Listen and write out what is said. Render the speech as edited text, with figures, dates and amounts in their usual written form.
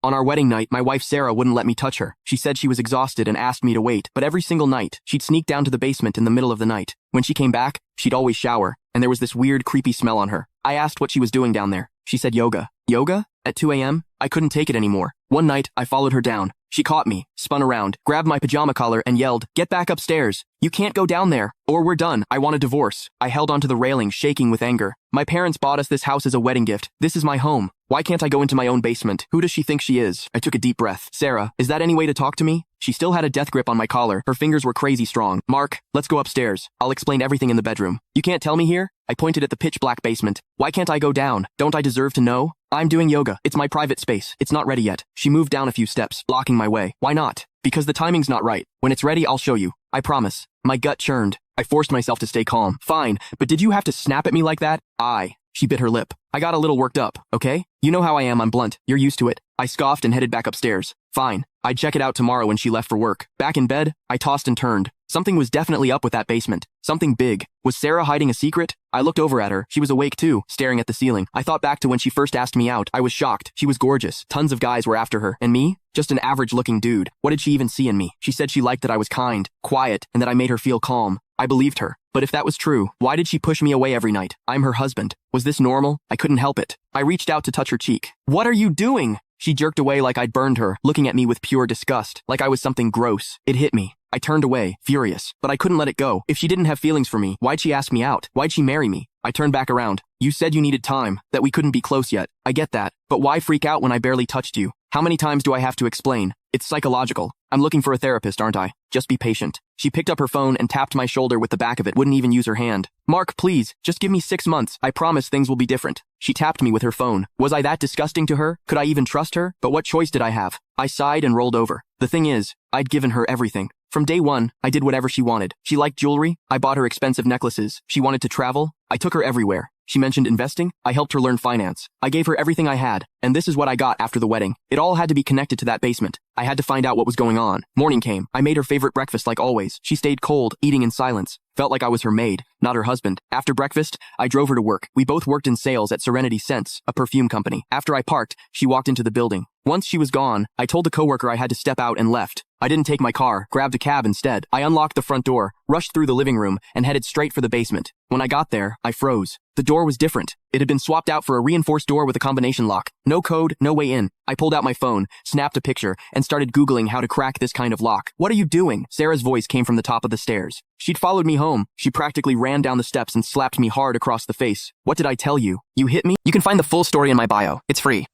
On our wedding night, my wife Sarah wouldn't let me touch her. She said she was exhausted and asked me to wait, but every single night, she'd sneak down to the basement in the middle of the night. When she came back, she'd always shower, and there was this weird, creepy smell on her. I asked what she was doing down there. She said yoga. Yoga? At 2 a.m.? I couldn't take it anymore. One night, I followed her down. She caught me, spun around, grabbed my pajama collar, and yelled, "Get back upstairs. You can't go down there, or we're done. I want a divorce." I held onto the railing, shaking with anger. My parents bought us this house as a wedding gift. This is my home. Why can't I go into my own basement? Who does she think she is? I took a deep breath. Sarah, is that any way to talk to me? She still had a death grip on my collar. Her fingers were crazy strong. Mark, let's go upstairs. I'll explain everything in the bedroom. You can't tell me here? I pointed at the pitch-black basement. Why can't I go down? Don't I deserve to know? I'm doing yoga. It's my private space. It's not ready yet. She moved down a few steps, blocking my way. Why not? Because the timing's not right. When it's ready, I'll show you. I promise. My gut churned. I forced myself to stay calm. Fine, but did you have to snap at me like that? She bit her lip. I got a little worked up, okay? You know how I am, I'm blunt. You're used to it. I scoffed and headed back upstairs. Fine. I'd check it out tomorrow when she left for work. Back in bed, I tossed and turned. Something was definitely up with that basement. Something big. Was Sarah hiding a secret? I looked over at her. She was awake too, staring at the ceiling. I thought back to when she first asked me out. I was shocked. She was gorgeous. Tons of guys were after her. And me? Just an average-looking dude. What did she even see in me? She said she liked that I was kind, quiet, and that I made her feel calm. I believed her. But if that was true, why did she push me away every night? I'm her husband. Was this normal? I couldn't help it. I reached out to touch her cheek. What are you doing? She jerked away like I'd burned her, looking at me with pure disgust, like I was something gross. It hit me. I turned away, furious, but I couldn't let it go. If she didn't have feelings for me, why'd she ask me out? Why'd she marry me? I turned back around. You said you needed time, that we couldn't be close yet. I get that, but why freak out when I barely touched you? How many times do I have to explain? It's psychological. I'm looking for a therapist, aren't I? Just be patient. She picked up her phone and tapped my shoulder with the back of it, wouldn't even use her hand. Mark, please, just give me 6 months. I promise things will be different. She tapped me with her phone. Was I that disgusting to her? Could I even trust her? But what choice did I have? I sighed and rolled over. The thing is, I'd given her everything. From day one, I did whatever she wanted. She liked jewelry. I bought her expensive necklaces. She wanted to travel. I took her everywhere. She mentioned investing. I helped her learn finance. I gave her everything I had. And this is what I got after the wedding. It all had to be connected to that basement. I had to find out what was going on. Morning came. I made her favorite breakfast like always. She stayed cold, eating in silence. Felt like I was her maid, not her husband. After breakfast, I drove her to work. We both worked in sales at Serenity Scents, a perfume company. After I parked, she walked into the building. Once she was gone, I told the coworker I had to step out and left. I didn't take my car, grabbed a cab instead. I unlocked the front door, rushed through the living room, and headed straight for the basement. When I got there, I froze. The door was different. It had been swapped out for a reinforced door with a combination lock. No code, no way in. I pulled out my phone, snapped a picture, and started Googling how to crack this kind of lock. What are you doing? Sarah's voice came from the top of the stairs. She'd followed me home. She practically ran down the steps and slapped me hard across the face. What did I tell you? You hit me? You can find the full story in my bio. It's free.